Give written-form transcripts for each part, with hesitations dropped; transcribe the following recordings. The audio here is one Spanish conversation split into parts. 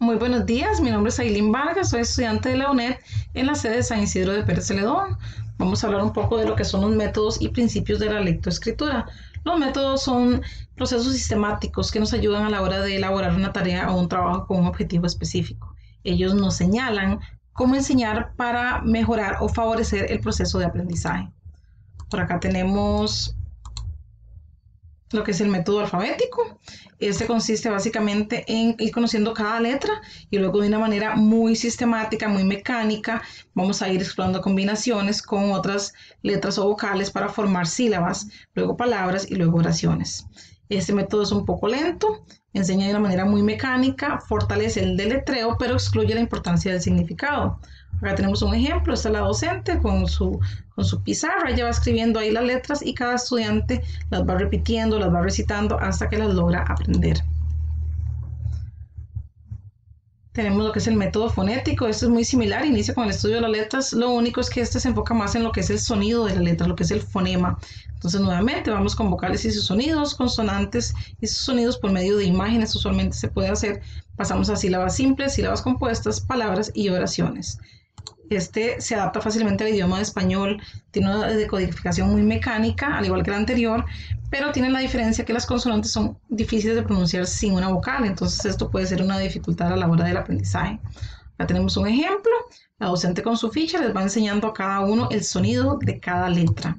Muy buenos días, mi nombre es Ailín Vargas, soy estudiante de la UNED en la sede de San Isidro de Pérez Celedón. Vamos a hablar un poco de lo que son los métodos y principios de la lectoescritura. Los métodos son procesos sistemáticos que nos ayudan a la hora de elaborar una tarea o un trabajo con un objetivo específico. Ellos nos señalan cómo enseñar para mejorar o favorecer el proceso de aprendizaje. Por acá tenemos lo que es el método alfabético. Este consiste básicamente en ir conociendo cada letra y luego de una manera muy sistemática, muy mecánica, vamos a ir explorando combinaciones con otras letras o vocales para formar sílabas, luego palabras y luego oraciones. Este método es un poco lento, enseña de una manera muy mecánica, fortalece el deletreo, pero excluye la importancia del significado. Acá tenemos un ejemplo, esta es la docente con su pizarra, ella va escribiendo ahí las letras y cada estudiante las va repitiendo, las va recitando hasta que las logra aprender. Tenemos lo que es el método fonético, este es muy similar, inicia con el estudio de las letras, lo único es que este se enfoca más en lo que es el sonido de la letra, lo que es el fonema. Entonces nuevamente vamos con vocales y sus sonidos, consonantes y sus sonidos por medio de imágenes, usualmente se puede hacer, pasamos a sílabas simples, sílabas compuestas, palabras y oraciones. Este se adapta fácilmente al idioma de español, tiene una decodificación muy mecánica, al igual que el anterior, pero tiene la diferencia que las consonantes son difíciles de pronunciar sin una vocal, entonces esto puede ser una dificultad a la hora del aprendizaje. Acá tenemos un ejemplo, la docente con su ficha les va enseñando a cada uno el sonido de cada letra.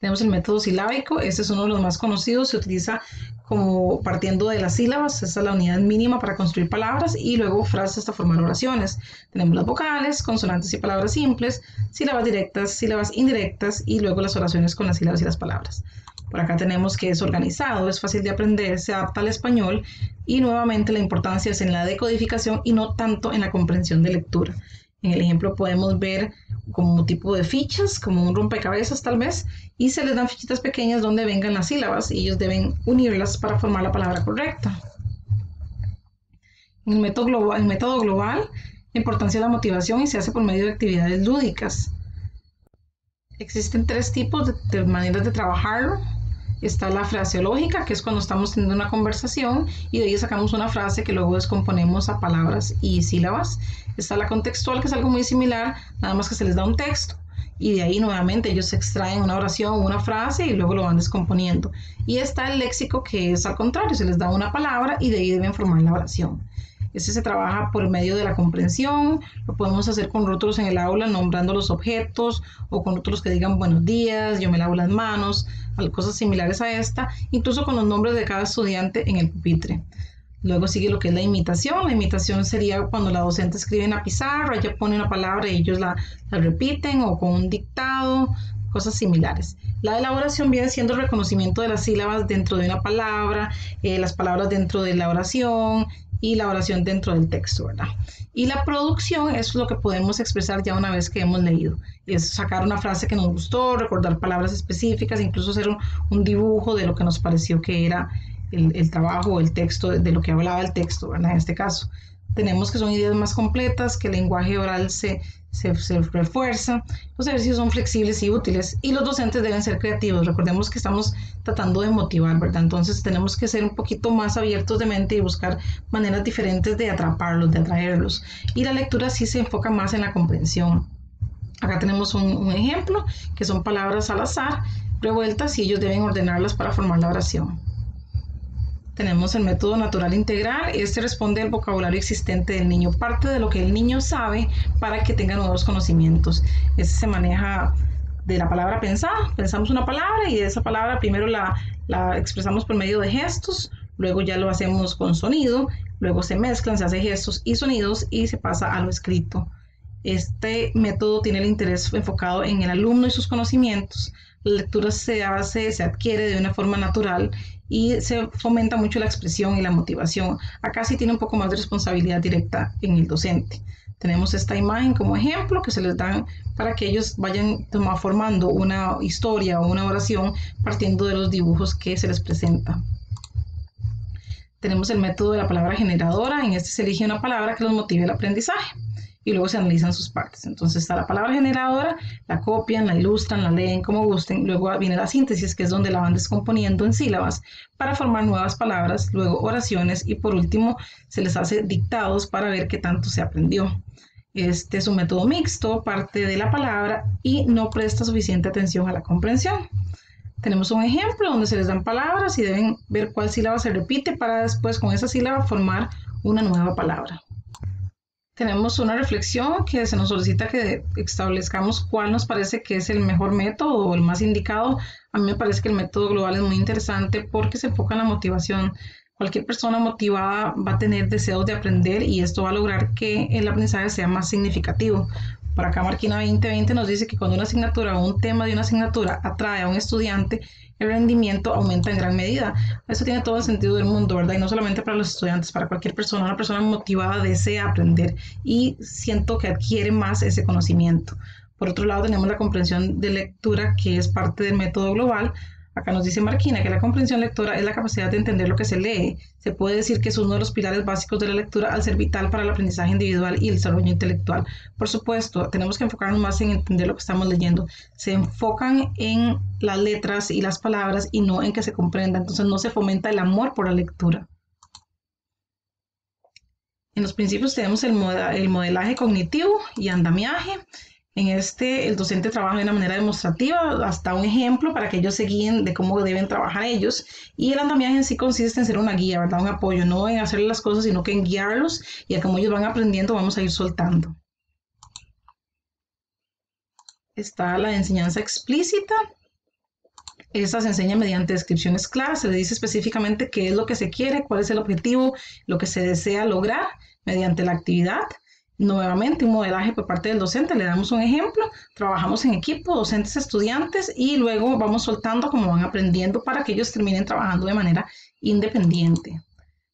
Tenemos el método silábico, este es uno de los más conocidos, se utiliza como partiendo de las sílabas, esta es la unidad mínima para construir palabras y luego frases hasta formar oraciones. Tenemos las vocales, consonantes y palabras simples, sílabas directas, sílabas indirectas y luego las oraciones con las sílabas y las palabras. Por acá tenemos que es organizado, es fácil de aprender, se adapta al español y nuevamente la importancia es en la decodificación y no tanto en la comprensión de lectura. En el ejemplo podemos ver como tipo de fichas, como un rompecabezas tal vez, y se les dan fichitas pequeñas donde vengan las sílabas y ellos deben unirlas para formar la palabra correcta. En el método global, la importancia de la motivación y se hace por medio de actividades lúdicas. Existen tres tipos de maneras de trabajarlo. Está la fraseológica, que es cuando estamos teniendo una conversación y de ahí sacamos una frase que luego descomponemos a palabras y sílabas. Está la contextual, que es algo muy similar, nada más que se les da un texto y de ahí nuevamente ellos extraen una oración o una frase y luego lo van descomponiendo. Y está el léxico, que es al contrario, se les da una palabra y de ahí deben formar la oración. Este se trabaja por medio de la comprensión, lo podemos hacer con rótulos en el aula nombrando los objetos o con rótulos que digan buenos días, yo me lavo las manos, cosas similares a esta, incluso con los nombres de cada estudiante en el pupitre. Luego sigue lo que es la imitación sería cuando la docente escribe en la pizarra, ella pone una palabra y ellos la repiten o con un dictado, cosas similares. La elaboración viene siendo el reconocimiento de las sílabas dentro de una palabra, las palabras dentro de la oración y la oración dentro del texto, ¿verdad? Y la producción es lo que podemos expresar ya una vez que hemos leído. Es sacar una frase que nos gustó, recordar palabras específicas, incluso hacer un dibujo de lo que nos pareció que era el trabajo o el texto, de lo que hablaba el texto, ¿verdad? En este caso. Tenemos que son ideas más completas, que el lenguaje oral se refuerza, los ejercicios son flexibles y útiles y los docentes deben ser creativos. Recordemos que estamos tratando de motivar, ¿verdad? Entonces tenemos que ser un poquito más abiertos de mente y buscar maneras diferentes de atraparlos, de atraerlos. Y la lectura sí se enfoca más en la comprensión. Acá tenemos un ejemplo, que son palabras al azar, revueltas y ellos deben ordenarlas para formar la oración. Tenemos el método natural integral, este responde al vocabulario existente del niño, parte de lo que el niño sabe para que tenga nuevos conocimientos. Este se maneja de la palabra pensada, pensamos una palabra y esa palabra primero la expresamos por medio de gestos, luego ya lo hacemos con sonido, luego se mezclan, se hace gestos y sonidos y se pasa a lo escrito. Este método tiene el interés enfocado en el alumno y sus conocimientos. La lectura se adquiere de una forma natural y se fomenta mucho la expresión y la motivación. Acá sí tiene un poco más de responsabilidad directa en el docente. Tenemos esta imagen como ejemplo que se les dan para que ellos vayan formando una historia o una oración partiendo de los dibujos que se les presentan. Tenemos el método de la palabra generadora. En este se elige una palabra que los motive el aprendizaje. y luego se analizan sus partes. Entonces está la palabra generadora, la copian, la ilustran, la leen como gusten, luego viene la síntesis, que es donde la van descomponiendo en sílabas para formar nuevas palabras, luego oraciones y por último se les hace dictados para ver qué tanto se aprendió. Este es un método mixto, parte de la palabra y no presta suficiente atención a la comprensión. Tenemos un ejemplo donde se les dan palabras y deben ver cuál sílaba se repite para después con esa sílaba formar una nueva palabra. Tenemos una reflexión que se nos solicita que establezcamos cuál nos parece que es el mejor método o el más indicado. A mí me parece que el método global es muy interesante porque se enfoca en la motivación. Cualquier persona motivada va a tener deseos de aprender y esto va a lograr que el aprendizaje sea más significativo. Por acá Marquina 2020 nos dice que cuando una asignatura o un tema de una asignatura atrae a un estudiante, el rendimiento aumenta en gran medida. Eso tiene todo el sentido del mundo, ¿verdad? Y no solamente para los estudiantes, para cualquier persona. Una persona motivada desea aprender y siento que adquiere más ese conocimiento. Por otro lado, tenemos la comprensión de lectura, que es parte del método global. Acá nos dice Marquina que la comprensión lectora es la capacidad de entender lo que se lee. Se puede decir que es uno de los pilares básicos de la lectura al ser vital para el aprendizaje individual y el desarrollo intelectual. Por supuesto, tenemos que enfocarnos más en entender lo que estamos leyendo. Se enfocan en las letras y las palabras y no en que se comprenda. Entonces no se fomenta el amor por la lectura. En los principios tenemos el modelaje cognitivo y andamiaje. En este, el docente trabaja de una manera demostrativa, hasta un ejemplo para que ellos se guíen de cómo deben trabajar ellos. Y el andamiaje en sí consiste en ser una guía, ¿verdad? Un apoyo, no en hacerle las cosas, sino que en guiarlos y a cómo ellos van aprendiendo vamos a ir soltando. Está la enseñanza explícita. Esta se enseña mediante descripciones claras, se le dice específicamente qué es lo que se quiere, cuál es el objetivo, lo que se desea lograr mediante la actividad. Nuevamente un modelaje por parte del docente, le damos un ejemplo, trabajamos en equipo, docentes, estudiantes y luego vamos soltando como van aprendiendo para que ellos terminen trabajando de manera independiente.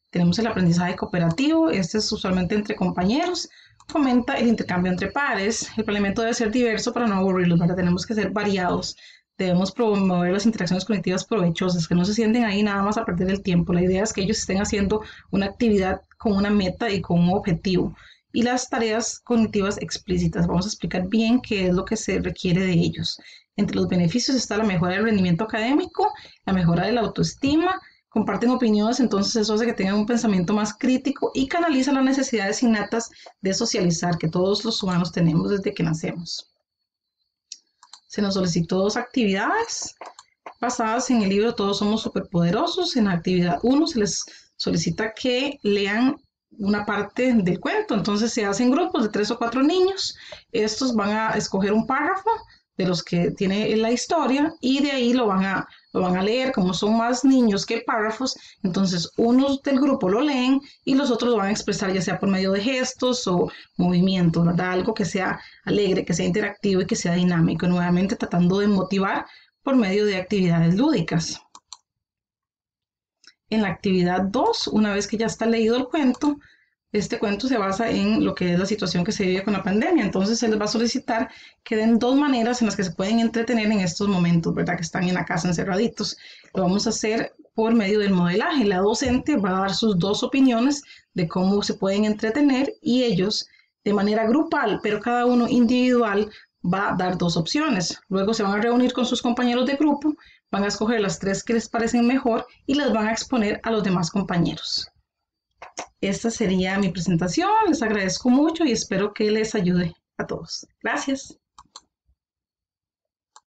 Tenemos el aprendizaje cooperativo, este es usualmente entre compañeros, fomenta el intercambio entre pares, el planeamiento debe ser diverso para no aburrirlos, ¿verdad? Tenemos que ser variados, debemos promover las interacciones cognitivas provechosas, que no se sienten ahí nada más a perder el tiempo, la idea es que ellos estén haciendo una actividad con una meta y con un objetivo. Y las tareas cognitivas explícitas. Vamos a explicar bien qué es lo que se requiere de ellos. Entre los beneficios está la mejora del rendimiento académico, la mejora de la autoestima, comparten opiniones, entonces eso hace que tengan un pensamiento más crítico y canaliza las necesidades innatas de socializar que todos los humanos tenemos desde que nacemos. Se nos solicitó 2 actividades basadas en el libro Todos somos superpoderosos. En la actividad 1 se les solicita que lean una parte del cuento, entonces se hacen grupos de 3 o 4 niños, estos van a escoger un párrafo de los que tiene la historia y de ahí lo van a leer, como son más niños que párrafos, entonces unos del grupo lo leen y los otros lo van a expresar ya sea por medio de gestos o movimientos, ¿verdad? Algo que sea alegre, que sea interactivo y que sea dinámico, nuevamente tratando de motivar por medio de actividades lúdicas. En la actividad 2, una vez que ya está leído el cuento, este cuento se basa en lo que es la situación que se vive con la pandemia, entonces se les va a solicitar que den 2 maneras en las que se pueden entretener en estos momentos, ¿verdad? Que están en la casa encerraditos. Lo vamos a hacer por medio del modelaje. La docente va a dar sus 2 opiniones de cómo se pueden entretener y ellos de manera grupal, pero cada uno individual, va a dar 2 opciones. Luego se van a reunir con sus compañeros de grupo, van a escoger las 3 que les parecen mejor y las van a exponer a los demás compañeros. Esta sería mi presentación, les agradezco mucho y espero que les ayude a todos. Gracias.